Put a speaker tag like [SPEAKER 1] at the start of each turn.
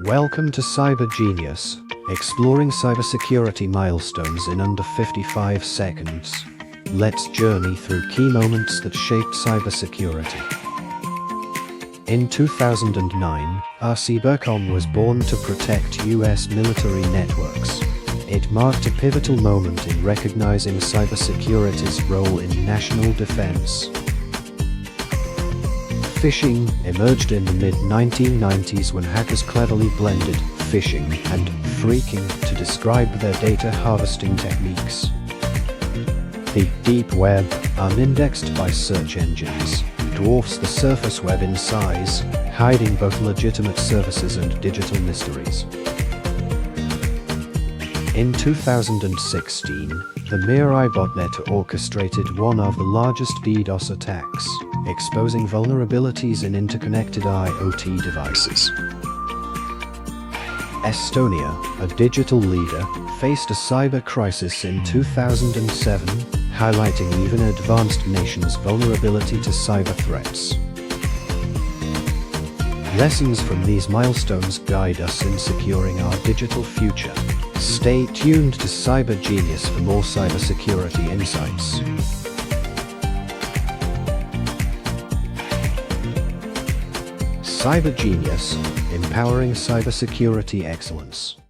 [SPEAKER 1] Welcome to Cyber Genius, exploring cybersecurity milestones in under 55 seconds. Let's journey through key moments that shaped cybersecurity. In 2009, USCYBERCOM was born to protect US military networks. It marked a pivotal moment in recognizing cybersecurity's role in national defense. Phishing emerged in the mid-1990s when hackers cleverly blended phishing and phreaking to describe their data harvesting techniques. The deep web, unindexed by search engines, dwarfs the surface web in size, hiding both legitimate services and digital mysteries. In 2016, the Mirai botnet orchestrated one of the largest DDoS attacks, exposing vulnerabilities in interconnected IoT devices. Estonia, a digital leader, faced a cyber crisis in 2007, highlighting even advanced nations' vulnerability to cyber threats. Lessons from these milestones guide us in securing our digital future. Stay tuned to Cyber Genius for more cybersecurity insights. Cyber Genius, empowering cybersecurity excellence.